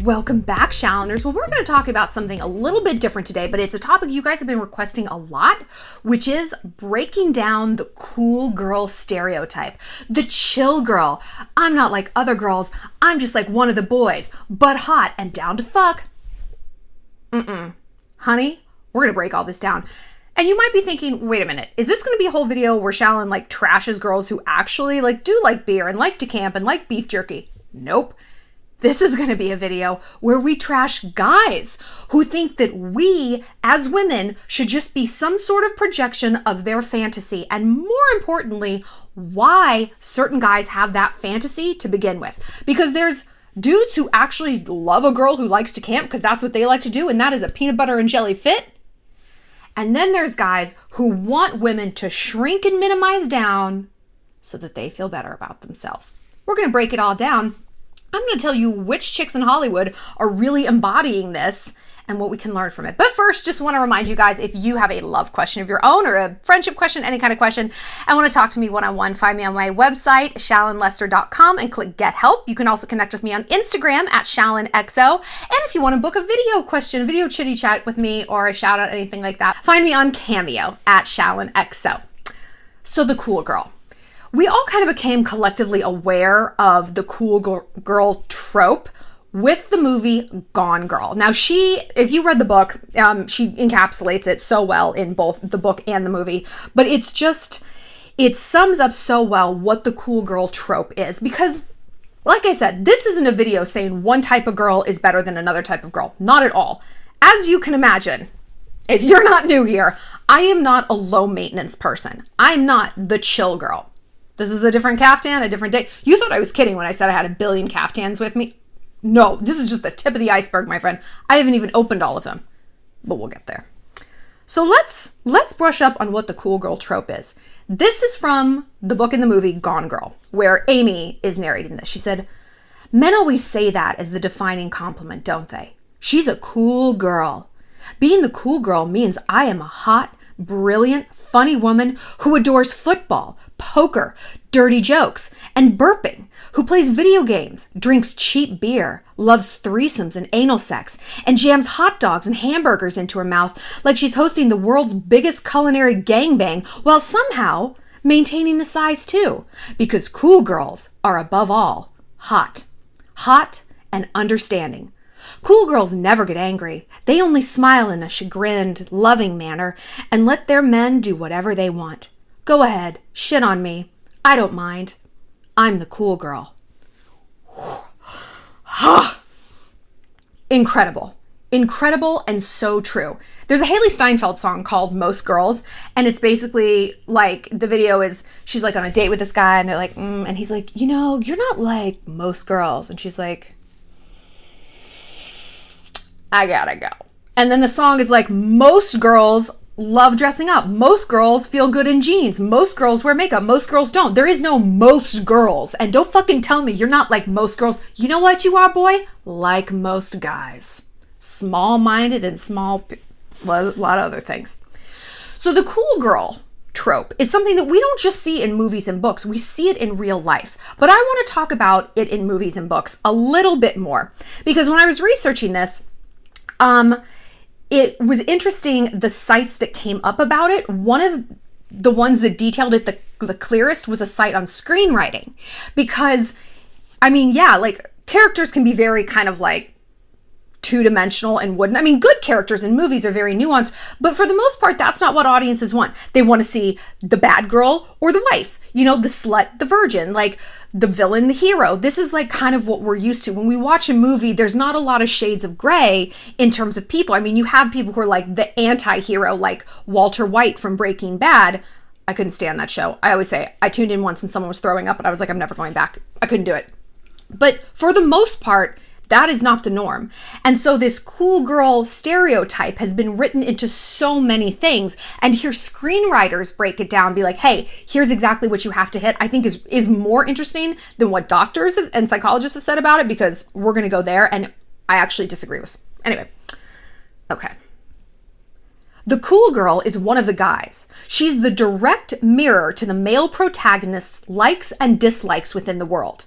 Welcome back, Shalloners. Well, we're going to talk about something a little bit different today, but it's a topic you guys have been requesting a lot, which is breaking down the cool girl stereotype. The chill girl. I'm not like other girls. I'm just like one of the boys, but hot and down to fuck. Honey, we're going to break all this down. And you might be thinking, wait a minute, is this going to be a whole video where Shallon like trashes girls who actually do like beer and like to camp and like beef jerky? Nope. This is going to be a video where we trash guys who think that we, as women, should just be some sort of projection of their fantasy, and more importantly, why certain guys have that fantasy to begin with. Because there's dudes who actually love a girl who likes to camp because that's what they like to do, and that is a peanut butter and jelly fit. And then there's guys who want women to shrink and minimize down so that they feel better about themselves. We're going to break it all down. I'm going to tell you which chicks in Hollywood are really embodying this and what we can learn from it. But first, just want to remind you guys, if you have a love question of your own or a friendship question, any kind of question, and want to talk to me one-on-one, find me on my website, shallonlester.com, and click Get Help. You can also connect with me on Instagram at shallonxo. And if you want to book a video question, video chitty chat with me, or a shout out, anything like that, find me on Cameo at shallonxo. So the cool girl. We all kind of became collectively aware of the cool girl trope with the movie Gone Girl. Now if you read the book, she encapsulates it so well in both the book and the movie, but it sums up so well what the cool girl trope is. Because, like I said, this isn't a video saying one type of girl is better than another type of girl. Not at all. As you can imagine, if you're not new here, I am not a low maintenance person. I'm not the chill girl. This is a different caftan, a different day. You thought I was kidding when I said I had a billion caftans with me. No, this is just the tip of the iceberg, my friend. I haven't even opened all of them, but we'll get there. So let's brush up on what the cool girl trope is. This is from the book and the movie Gone Girl, where Amy is narrating this. She said, "Men always say that as the defining compliment, don't they? She's a cool girl. Being the cool girl means I am a hot, brilliant, funny woman who adores football, poker, dirty jokes, and burping, who plays video games, drinks cheap beer, loves threesomes and anal sex, and jams hot dogs and hamburgers into her mouth like she's hosting the world's biggest culinary gangbang while somehow maintaining a size 2, because cool girls are above all hot and understanding. Cool girls never get angry. They only smile in a chagrined, loving manner and let their men do whatever they want. Go ahead, shit on me. I don't mind. I'm the cool girl." Incredible. Incredible and so true. There's a Haley Steinfeld song called Most Girls, and it's basically like, the video is, she's like on a date with this guy, and they're like, and he's like, you're not like most girls. And she's like, I gotta go. And then the song is like, most girls love dressing up. Most girls feel good in jeans. Most girls wear makeup. Most girls don't. There is no most girls. And don't fucking tell me you're not like most girls. You know what you are, boy? Like most guys. Small-minded and a lot of other things. So the cool girl trope is something that we don't just see in movies and books. We see it in real life. But I want to talk about it in movies and books a little bit more. Because when I was researching this, it was interesting, the sites that came up about it. One of the ones that detailed it the clearest was a site on screenwriting. Because, characters can be very kind of like two-dimensional and wooden. Good characters in movies are very nuanced, but for the most part, that's not what audiences want. They want to see the bad girl or the wife, the slut, the virgin, like the villain, the hero. This is like kind of what we're used to. When we watch a movie, there's not a lot of shades of gray in terms of people. You have people who are like the anti-hero, like Walter White from Breaking Bad. I couldn't stand that show. I always say, I tuned in once and someone was throwing up and I was like, I'm never going back. I couldn't do it. But for the most part, that is not the norm. And so this cool girl stereotype has been written into so many things. And here screenwriters break it down, be like, hey, here's exactly what you have to hit, I think is more interesting than what doctors and psychologists have said about it, because we're going to go there. And I actually disagree with. Anyway. Okay. The cool girl is one of the guys. She's the direct mirror to the male protagonist's likes and dislikes within the world.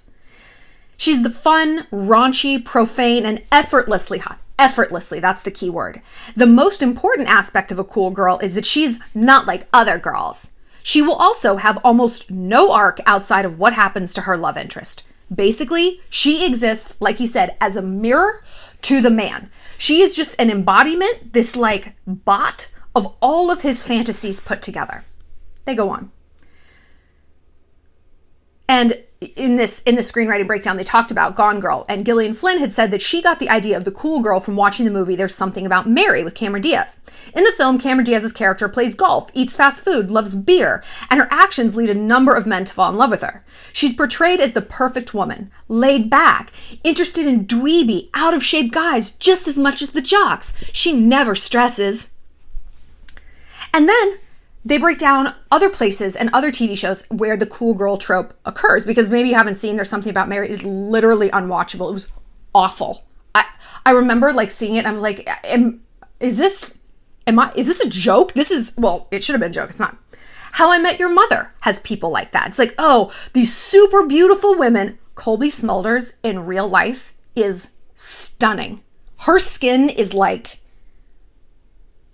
She's the fun, raunchy, profane, and effortlessly hot. Effortlessly, that's the key word. The most important aspect of a cool girl is that she's not like other girls. She will also have almost no arc outside of what happens to her love interest. Basically, she exists, like he said, as a mirror to the man. She is just an embodiment, this like bot of all of his fantasies put together. They go on. And in the screenwriting breakdown, they talked about Gone Girl, and Gillian Flynn had said that she got the idea of the cool girl from watching the movie There's Something About Mary with Cameron Diaz. In the film, Cameron Diaz's character plays golf, eats fast food, loves beer, and her actions lead a number of men to fall in love with her. She's portrayed as the perfect woman, laid back, interested in dweeby, out-of-shape guys just as much as the jocks. She never stresses. And then they break down other places and other TV shows where the cool girl trope occurs, because maybe you haven't seen There's Something About Mary. It's literally unwatchable. It was awful. I remember like seeing it. I'm like, is this a joke? It should have been a joke. It's not. How I Met Your Mother has people like that. It's like, oh, these super beautiful women. Colby Smulders in real life is stunning. Her skin is like,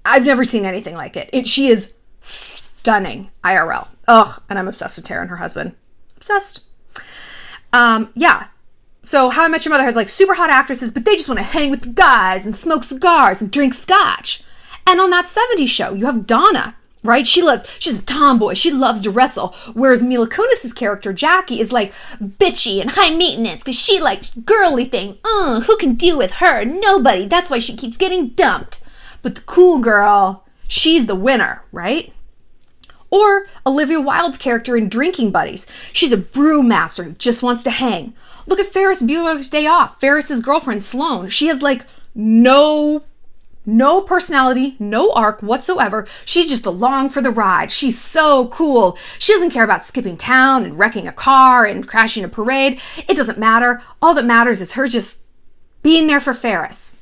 I've never seen anything like it. She is stunning IRL. Ugh, and I'm obsessed with Tara and her husband. Obsessed. Yeah. So How I Met Your Mother has like super hot actresses, but they just want to hang with the guys and smoke cigars and drink scotch. And on that 70s show, you have Donna, right? She's a tomboy. She loves to wrestle. Whereas Mila Kunis's character, Jackie, is like bitchy and high maintenance because she likes girly thing. Who can deal with her? Nobody. That's why she keeps getting dumped. But the cool girl, she's the winner, right? Or Olivia Wilde's character in Drinking Buddies. She's a brewmaster who just wants to hang. Look at Ferris Bueller's Day Off. Ferris's girlfriend, Sloane. She has like no personality, no arc whatsoever. She's just along for the ride. She's so cool. She doesn't care about skipping town and wrecking a car and crashing a parade. It doesn't matter. All that matters is her just being there for Ferris.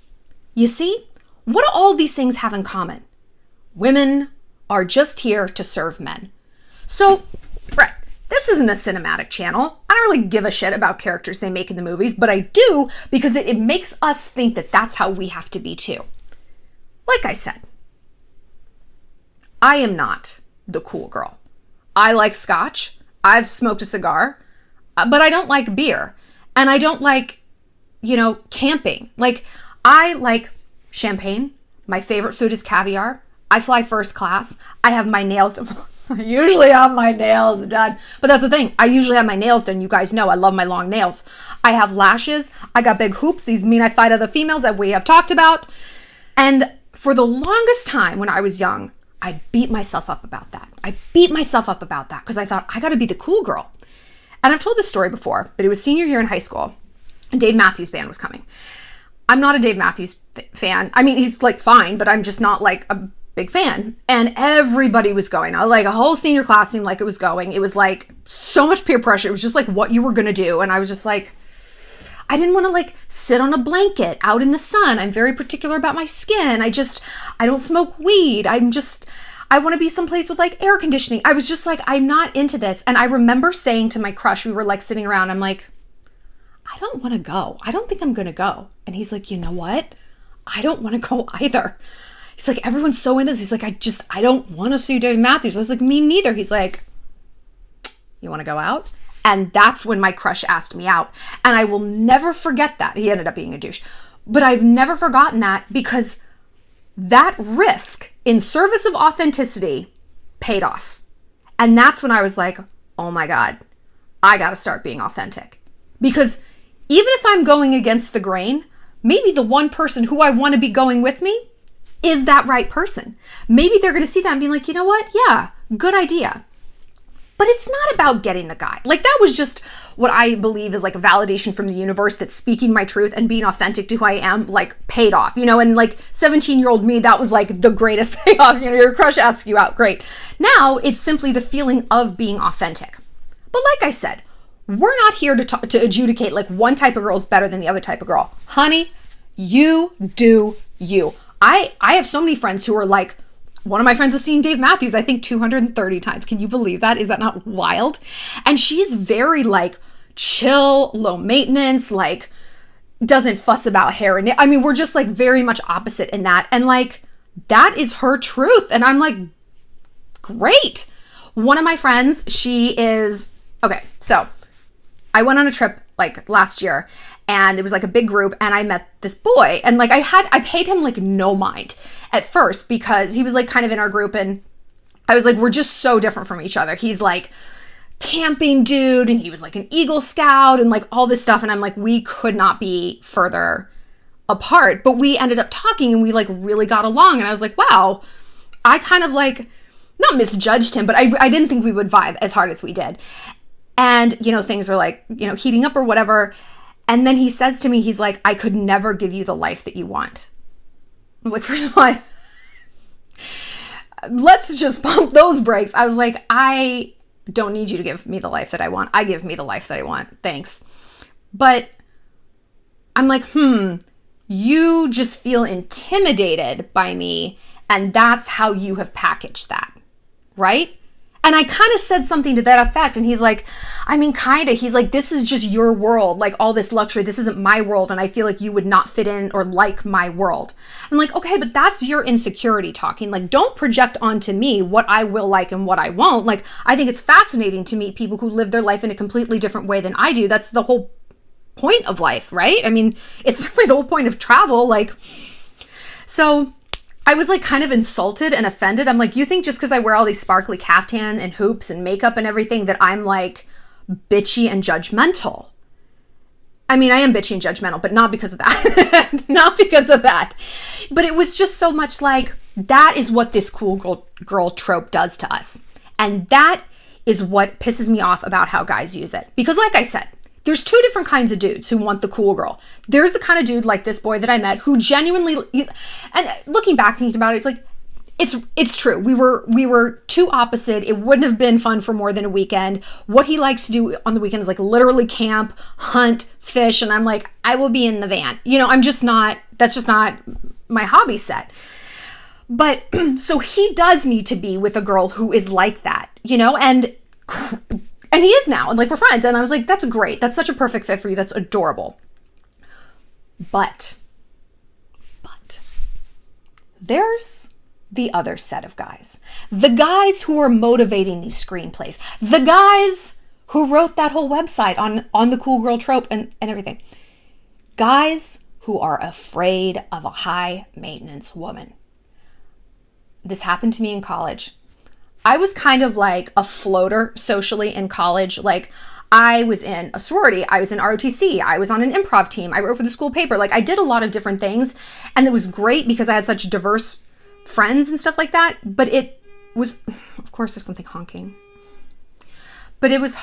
You see? What do all these things have in common? Women are just here to serve men. So, right, this isn't a cinematic channel. I don't really give a shit about characters they make in the movies, but I do because it makes us think that that's how we have to be too. Like I said, I am not the cool girl. I like scotch. I've smoked a cigar, but I don't like beer. And I don't like, camping. Like, I like champagne. My favorite food is caviar. I fly first class. I have my nails done. I usually have my nails done. But that's the thing. I usually have my nails done. You guys know I love my long nails. I have lashes. I got big hoops. These mean I fight other females that we have talked about. And for the longest time when I was young, I beat myself up about that. Because I thought, I got to be the cool girl. And I've told this story before, but it was senior year in high school. And Dave Matthews Band was coming. I'm not a Dave Matthews fan. I mean, he's like fine, but I'm just not like a big fan. And everybody was going. Like a whole senior class seemed like it was going. It was like so much peer pressure. It was just like what you were going to do. And I was just like, I didn't want to like sit on a blanket out in the sun. I'm very particular about my skin. I don't smoke weed. I want to be someplace with like air conditioning. I was just like, I'm not into this. And I remember saying to my crush, we were like sitting around, I'm like, I don't want to go. I don't think I'm going to go. And he's like, you know what? I don't want to go either. He's like, everyone's so into this. He's like, I don't want to see Dave Matthews. I was like, me neither. He's like, you want to go out? And that's when my crush asked me out. And I will never forget that. He ended up being a douche. But I've never forgotten that because that risk in service of authenticity paid off. And that's when I was like, oh my God, I got to start being authentic. Because even if I'm going against the grain, maybe the one person who I want to be going with me is that right person. Maybe they're going to see that and be like, you know what? Yeah, good idea. But it's not about getting the guy. Like that was just what I believe is like a validation from the universe that speaking my truth and being authentic to who I am like paid off, and like 17-year-old me, that was like the greatest payoff. Your crush asks you out. Great. Now it's simply the feeling of being authentic. But like I said, we're not here to adjudicate like one type of girl is better than the other type of girl. Honey, you do you. I have so many friends who are like, one of my friends has seen Dave Matthews, I think 230 times. Can you believe that? Is that not wild? And she's very like chill, low maintenance, like doesn't fuss about hair. And I mean, we're just like very much opposite in that. And like, that is her truth. And I'm like, great. One of my friends, okay, so I went on a trip like last year, and it was like a big group, and I met this boy, and like I paid him like no mind at first because he was like kind of in our group, and I was like, we're just so different from each other. He's like camping dude, and he was like an Eagle Scout and like all this stuff, and I'm like, we could not be further apart. But we ended up talking, and we like really got along, and I was like, wow, I kind of like not misjudged him, but I didn't think we would vibe as hard as we did. And, you know, things were like, you know, heating up or whatever. And then he says to me, he's like, I could never give you the life that you want. I was like, first of all, let's just pump those brakes. I was like, I don't need you to give me the life that I want. I give me the life that I want. Thanks. But I'm like, you just feel intimidated by me. And that's how you have packaged that, right? And I kind of said something to that effect. And he's like, I mean, kind of. He's like, this is just your world, like all this luxury. This isn't my world. And I feel like you would not fit in or like my world. I'm like, okay, but that's your insecurity talking. Like, don't project onto me what I will like and what I won't. Like, I think it's fascinating to meet people who live their life in a completely different way than I do. That's the whole point of life, right? I mean, it's certainly the whole point of travel. Like, so I was like kind of insulted and offended. I'm like, you think just because I wear all these sparkly caftan and hoops and makeup and everything that I'm like bitchy and judgmental? I mean, I am bitchy and judgmental, but not because of that. Not because of that. But it was just so much like, that is what this cool girl trope does to us. And that is what pisses me off about how guys use it. Because like I said, there's two different kinds of dudes who want the cool girl. There's the kind of dude like this boy that I met who genuinely, and looking back, thinking about it, it's like, it's true. We were too opposite. It wouldn't have been fun for more than a weekend. What he likes to do on the weekend is like literally camp, hunt, fish. And I'm like, I will be in the van. You know, that's just not my hobby set. But so he does need to be with a girl who is like that, you know, and he is now, and like we're friends. And I was like, that's great. That's such a perfect fit for you. That's adorable. But there's the other set of guys. The guys who are motivating these screenplays. The guys who wrote that whole website on the cool girl trope and everything. Guys who are afraid of a high maintenance woman. This happened to me in college. I was kind of like a floater socially in college. Like, I was in a sorority, I was in ROTC, I was on an improv team, I wrote for the school paper. Like, I did a lot of different things, and it was great because I had such diverse friends and stuff like that. But it was, of course, there's something honking. But it was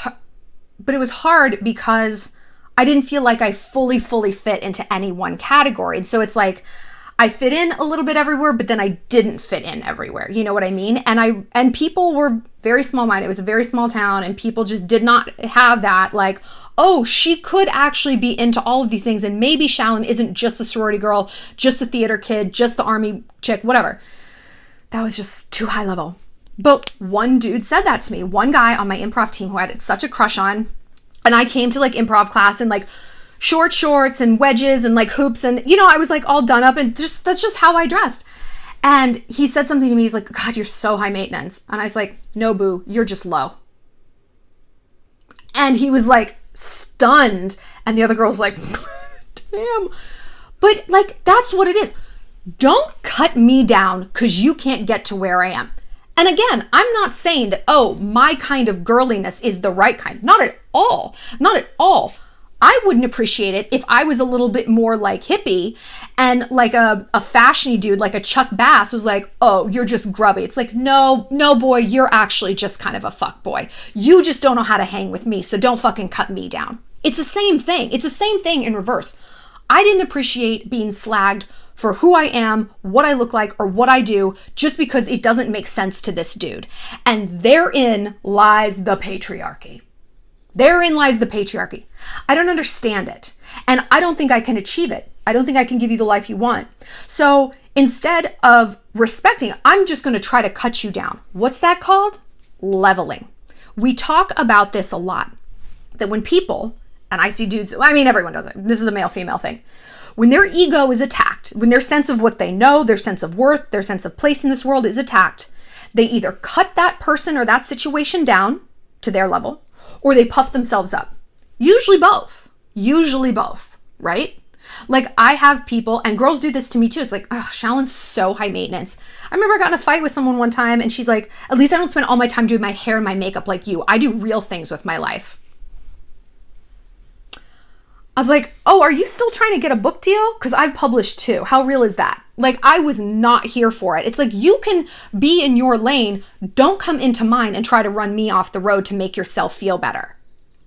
hard because I didn't feel like I fully fit into any one category. And so it's like, I fit in a little bit everywhere, but then I didn't fit in everywhere. You know what I mean? And people were very small-minded. It was a very small town, and people just did not have that, like, oh, she could actually be into all of these things, and maybe Shallon isn't just the sorority girl, just the theater kid, just the army chick, whatever. That was just too high level. But one dude said that to me. One guy on my improv team who I had such a crush on, and I came to like improv class and like short shorts and wedges and like hoops, and you know, I was like all done up, and that's just how I dressed. And he said something to me. He's like, God, you're so high maintenance. And I was like, no, boo, you're just low. And he was like stunned. And the other girl's like, damn. But like, that's what it is. Don't cut me down because you can't get to where I am. And again, I'm not saying that, oh, my kind of girliness is the right kind. Not at all. Not at all. I wouldn't appreciate it if I was a little bit more like hippie and like a fashiony dude, like a Chuck Bass was like, oh, you're just grubby. It's like, no, boy, you're actually just kind of a fuck boy. You just don't know how to hang with me, so don't fucking cut me down. It's the same thing. It's the same thing in reverse. I didn't appreciate being slagged for who I am, what I look like, or what I do just because it doesn't make sense to this dude. And therein lies the patriarchy. Therein lies the patriarchy. I don't understand it. And I don't think I can achieve it. I don't think I can give you the life you want. So instead of respecting, I'm just going to try to cut you down. What's that called? Leveling. We talk about this a lot. That when people and I see dudes, I mean, everyone does it. This is a male-female thing. When their ego is attacked, when their sense of what they know, their sense of worth, their sense of place in this world is attacked, they either cut that person or that situation down to their level, or they puff themselves up. Usually both, right? Like I have people, and girls do this to me too. It's like, oh, Shallon's so high maintenance. I remember I got in a fight with someone one time and she's like, at least I don't spend all my time doing my hair and my makeup like you. I do real things with my life. I was like, oh, are you still trying to get a book deal? Because I've published too. How real is that? Like, I was not here for it. It's like, you can be in your lane. Don't come into mine and try to run me off the road to make yourself feel better.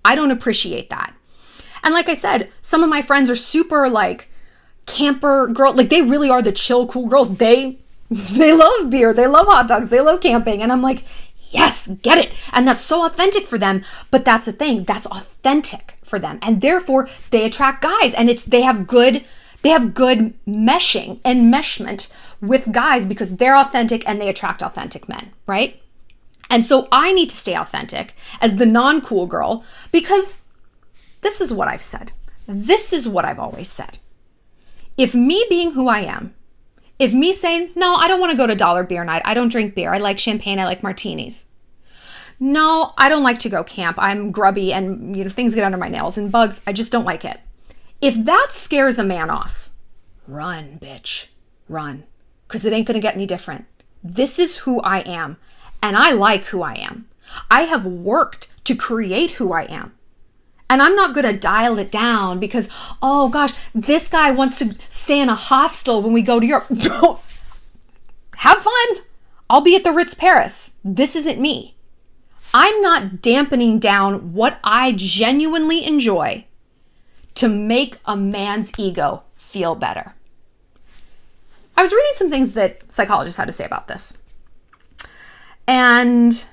I don't appreciate that. And like I said, some of my friends are super like camper girl. Like they really are the chill, cool girls. They love beer. They love hot dogs. They love camping. And I'm like, yes, get it. And that's so authentic for them. But that's a thing. That's authentic for them. And therefore they attract guys, and they have good meshing and meshment with guys because they're authentic and they attract authentic men, right? And so I need to stay authentic as the non-cool girl, because this is what I've said. This is what I've always said. If me being who I am, if me saying, no, I don't want to go to dollar beer night. I don't drink beer. I like champagne. I like martinis. No, I don't like to go camp. I'm grubby and things get under my nails and bugs. I just don't like it. If that scares a man off, run, bitch, run, because it ain't going to get any different. This is who I am, and I like who I am. I have worked to create who I am, and I'm not going to dial it down because, oh gosh, this guy wants to stay in a hostel when we go to Europe. Have fun. I'll be at the Ritz Paris. This isn't me. I'm not dampening down what I genuinely enjoy to make a man's ego feel better. I was reading some things that psychologists had to say about this. And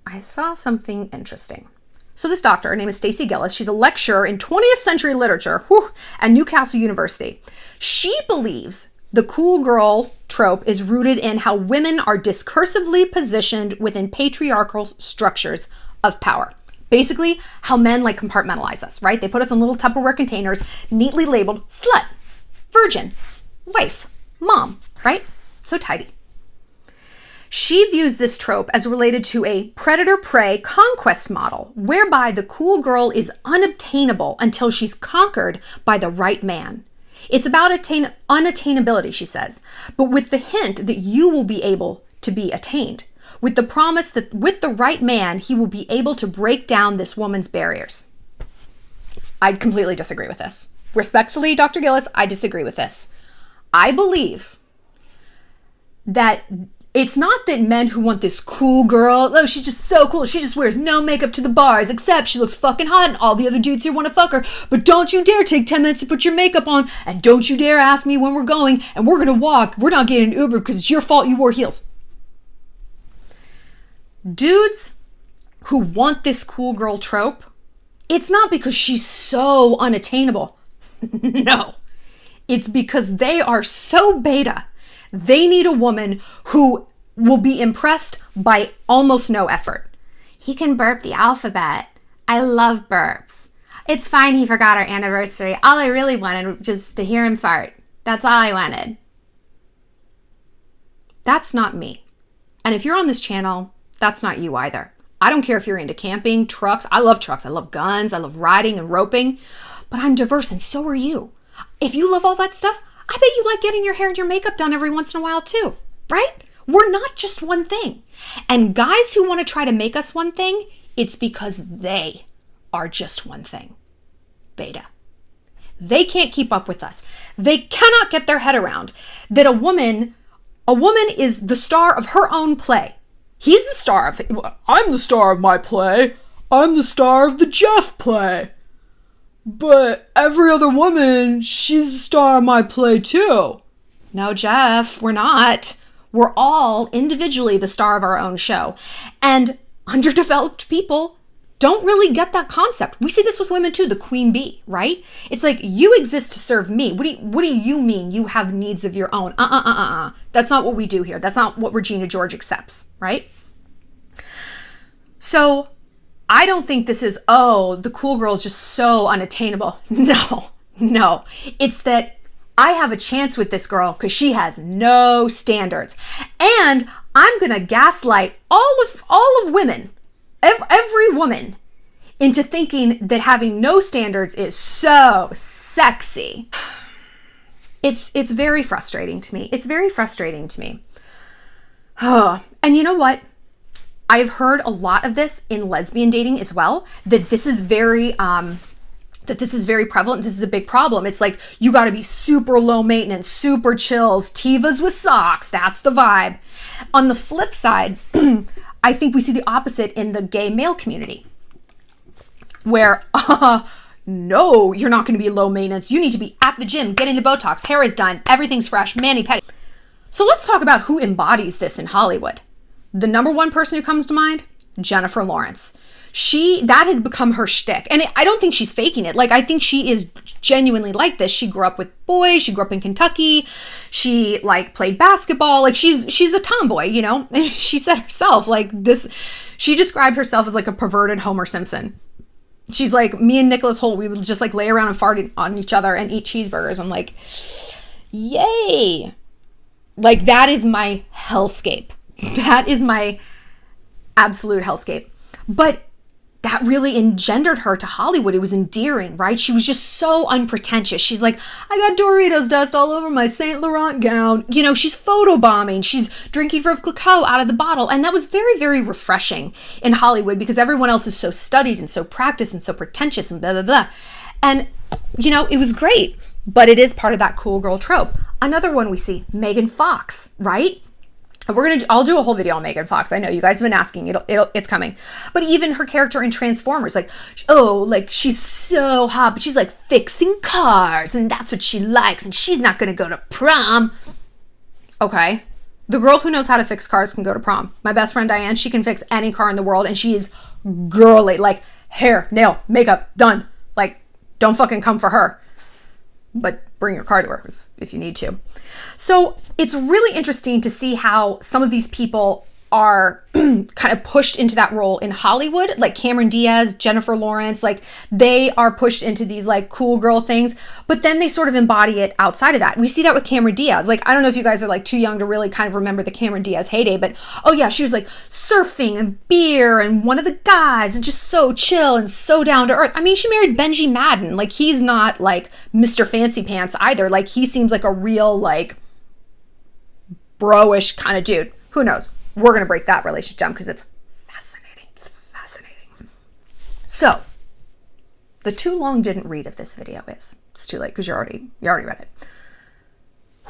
I saw something interesting. So this doctor, her name is Stacey Gillis. She's a lecturer in 20th century literature at Newcastle University. She believes the cool girl trope is rooted in how women are discursively positioned within patriarchal structures of power. Basically, how men like compartmentalize us, right? They put us in little Tupperware containers, neatly labeled slut, virgin, wife, mom, right? So tidy. She views this trope as related to a predator-prey conquest model, whereby the cool girl is unobtainable until she's conquered by the right man. It's about unattainability, she says, but with the hint that you will be able to be attained, with the promise that with the right man, he will be able to break down this woman's barriers. I completely disagree with this. Respectfully, Dr. Gillis, I disagree with this. I believe that it's not that men who want this cool girl, oh, she's just so cool, she just wears no makeup to the bars, except she looks fucking hot and all the other dudes here want to fuck her, but don't you dare take 10 minutes to put your makeup on, and don't you dare ask me when we're going, and we're going to walk, we're not getting an Uber because it's your fault you wore heels. Dudes who want this cool girl trope, it's not because she's so unattainable. No, it's because they are so beta. They need a woman who will be impressed by almost no effort. He can burp the alphabet. I love burps. It's fine he forgot our anniversary. All I really wanted was just to hear him fart. That's all I wanted. That's not me. And if you're on this channel, that's not you either. I don't care if you're into camping, trucks. I love trucks. I love guns. I love riding and roping. But I'm diverse, and so are you. If you love all that stuff, I bet you like getting your hair and your makeup done every once in a while too, right? We're not just one thing. And guys who want to try to make us one thing, it's because they are just one thing. Beta. They can't keep up with us. They cannot get their head around that a woman is the star of her own play. He's the star of it. I'm the star of my play. I'm the star of the Jeff play. But every other woman, she's the star of my play too. No, Jeff, we're not. We're all individually the star of our own show. And underdeveloped people don't really get that concept. We see this with women too, the queen bee, right? It's like, you exist to serve me. What do you mean you have needs of your own? That's not what we do here. That's not what Regina George accepts, right? So I don't think this is, oh, the cool girl is just so unattainable. No. It's that I have a chance with this girl because she has no standards. And I'm going to gaslight all of women, every woman, into thinking that having no standards is so sexy. It's very frustrating to me. It's very frustrating to me. Oh, and you know what? I've heard a lot of this in lesbian dating as well, that this is very prevalent. This is a big problem. It's like, you got to be super low maintenance, super chills, Tivas with socks. That's the vibe. On the flip side, I think we see the opposite in the gay male community, where, no, you're not going to be low maintenance. You need to be at the gym, getting the Botox, hair is done, everything's fresh, mani-pedi. So let's talk about who embodies this in Hollywood. The number one person who comes to mind, Jennifer Lawrence. That has become her shtick. And I don't think she's faking it. Like, I think she is genuinely like this. She grew up with boys. She grew up in Kentucky. She played basketball. Like, she's a tomboy, you know? And she said herself, she described herself as like a perverted Homer Simpson. She's like, me and Nicholas Hoult, we would just lay around and fart on each other and eat cheeseburgers. I'm like, yay. That is my hellscape. That is my absolute hellscape. But that really engendered her to Hollywood. It was endearing, right? She was just so unpretentious. She's like, I got Doritos dust all over my Saint Laurent gown. You know, she's photobombing. She's drinking Veuve Clicquot out of the bottle. And that was very, very refreshing in Hollywood because everyone else is so studied and so practiced and so pretentious and blah, blah, blah. And, you know, it was great, but it is part of that cool girl trope. Another one we see, Megan Fox, right? I'll do a whole video on Megan Fox. I know you guys have been asking, it's coming. But even her character in Transformers, she's so hot, but she's fixing cars and that's what she likes and she's not going to go to prom. Okay. The girl who knows how to fix cars can go to prom. My best friend Diane, she can fix any car in the world and she is girly, hair, nail, makeup, done. Don't fucking come for her. But bring your car to her if you need to. So it's really interesting to see how some of these people are kind of pushed into that role in Hollywood, like Cameron Diaz, Jennifer Lawrence, they are pushed into these cool girl things, but then they sort of embody it outside of that. We see that with Cameron Diaz. I don't know if you guys are too young to really kind of remember the Cameron Diaz heyday, but oh yeah, she was surfing and beer and one of the guys and just so chill and so down to earth. I mean, she married Benji Madden. He's not Mr. Fancy Pants either. He seems like a real bro-ish kind of dude. Who knows? We're going to break that relationship down because it's fascinating. It's fascinating. So, the too long didn't read of this video is, it's too late because you already read it.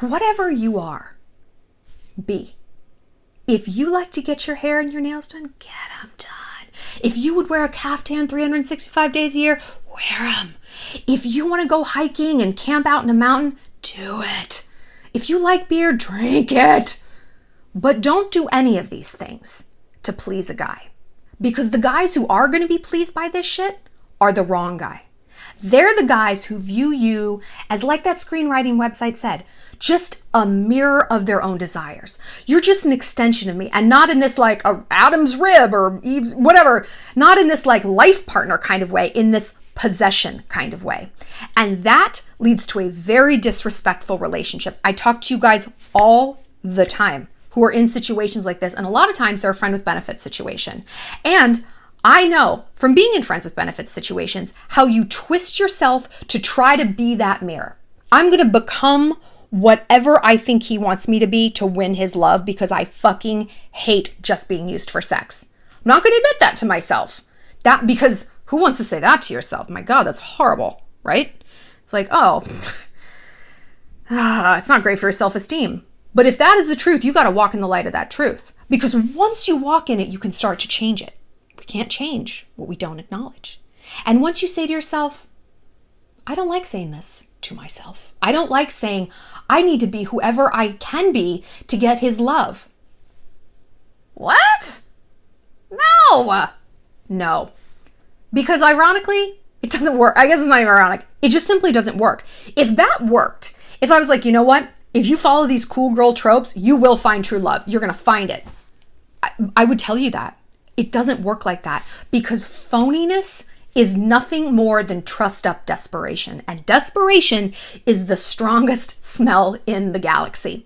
Whatever you are, be. If you like to get your hair and your nails done, get them done. If you would wear a caftan 365 days a year, wear them. If you want to go hiking and camp out in a mountain, do it. If you like beer, drink it. But don't do any of these things to please a guy. Because the guys who are going to be pleased by this shit are the wrong guy. They're the guys who view you as, like that screenwriting website said, just a mirror of their own desires. You're just an extension of me, and not in this a Adam's rib or Eve's, whatever, not in this life partner kind of way, in this possession kind of way. And that leads to a very disrespectful relationship. I talk to you guys all the time who are in situations like this, and a lot of times they're a friend with benefits situation. And I know from being in friends with benefits situations how you twist yourself to try to be that mirror. I'm going to become whatever I think he wants me to be to win his love because I fucking hate just being used for sex. I'm not going to admit that to myself. Because who wants to say that to yourself? My God, that's horrible, right? It's it's not great for your self-esteem. But if that is the truth, you got to walk in the light of that truth. Because once you walk in it, you can start to change it. We can't change what we don't acknowledge. And once you say to yourself, I don't like saying this to myself. I don't like saying I need to be whoever I can be to get his love. What? No. Because ironically, it doesn't work. I guess it's not even ironic. It just simply doesn't work. If that worked, if I was you know what? If you follow these cool girl tropes, you will find true love. You're going to find it. I would tell you that. It doesn't work like that, because phoniness is nothing more than trussed up desperation. And desperation is the strongest smell in the galaxy.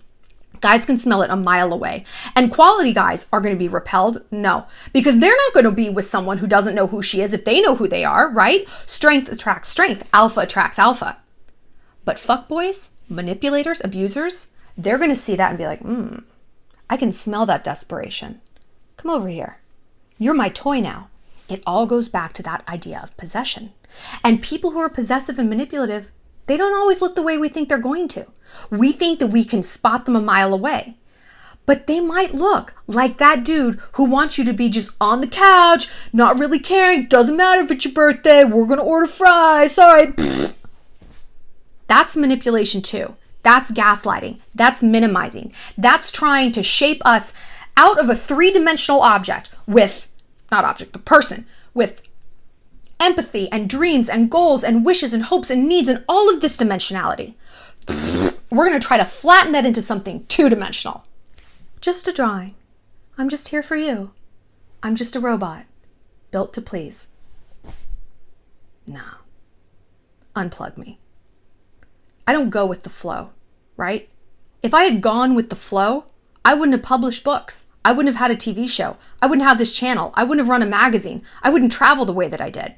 Guys can smell it a mile away. And quality guys are going to be repelled? No, because they're not going to be with someone who doesn't know who she is if they know who they are, right? Strength attracts strength. Alpha attracts alpha. But fuckboys, manipulators, abusers, they're going to see that and be like, I can smell that desperation. Come over here. You're my toy now. It all goes back to that idea of possession. And people who are possessive and manipulative, they don't always look the way we think they're going to. We think that we can spot them a mile away. But they might look like that dude who wants you to be just on the couch, not really caring, doesn't matter if it's your birthday, we're going to order fries, sorry. That's manipulation too. That's gaslighting. That's minimizing. That's trying to shape us out of a three-dimensional object but person, with empathy and dreams and goals and wishes and hopes and needs and all of this dimensionality. We're going to try to flatten that into something two-dimensional. Just a drawing. I'm just here for you. I'm just a robot, built to please. No. Unplug me. I don't go with the flow, right? If I had gone with the flow, I wouldn't have published books. I wouldn't have had a TV show. I wouldn't have this channel. I wouldn't have run a magazine. I wouldn't travel the way that I did.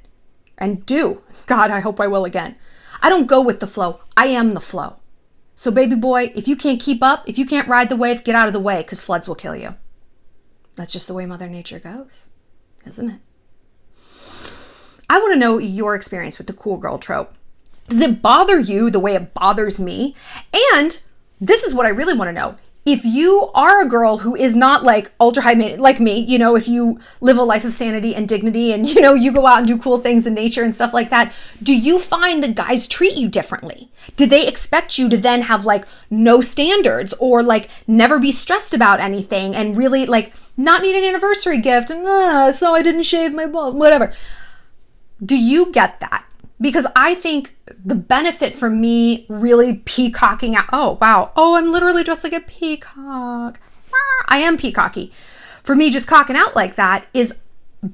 And do. God, I hope I will again. I don't go with the flow. I am the flow. So baby boy, if you can't keep up, if you can't ride the wave, get out of the way, because floods will kill you. That's just the way Mother Nature goes, isn't it? I want to know your experience with the cool girl trope. Does it bother you the way it bothers me? And this is what I really want to know. If you are a girl who is not like ultra high maintenance, like me, if you live a life of sanity and dignity and, you go out and do cool things in nature and stuff like that, do you find that guys treat you differently? Do they expect you to then have like no standards or like never be stressed about anything and really like not need an anniversary gift and so I didn't shave my balls, whatever. Do you get that? Because I think the benefit for me really peacocking out, I'm literally dressed like a peacock. I am peacocky. For me, just cocking out like that is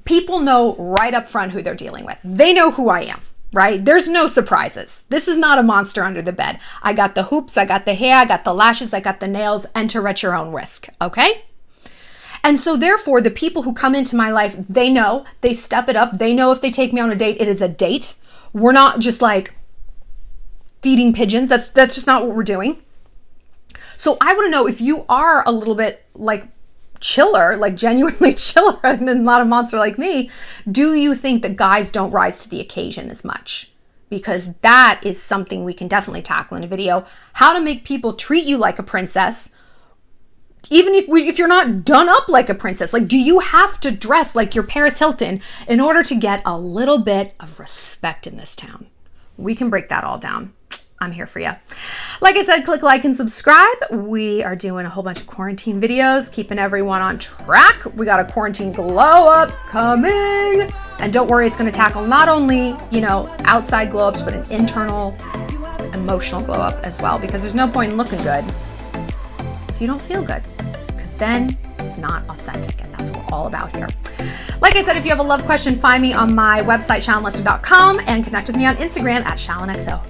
people know right up front who they're dealing with. They know who I am, right? There's no surprises. This is not a monster under the bed. I got the hoops, I got the hair, I got the lashes, I got the nails. Enter at your own risk, okay? And so therefore, the people who come into my life, they know, they step it up. They know if they take me on a date, it is a date. We're not just like feeding pigeons. That's just not what we're doing. So I want to know if you are a little bit like chiller, like genuinely chiller and not a monster like me, do you think that guys don't rise to the occasion as much? Because that is something we can definitely tackle in a video. How to make people treat you like a princess, even if you're not done up like a princess. Like, do you have to dress like your Paris Hilton in order to get a little bit of respect in this town? We can break that all down. I'm here for you. Like I said, click like and subscribe. We are doing a whole bunch of quarantine videos, keeping everyone on track. We got a quarantine glow up coming. And don't worry, it's going to tackle not only, outside glow ups, but an internal emotional glow up as well, because there's no point in looking good if you don't feel good, because then it's not authentic, and that's what we're all about here. Like I said, if you have a love question, find me on my website, shallonlester.com, and connect with me on Instagram at shallonxo.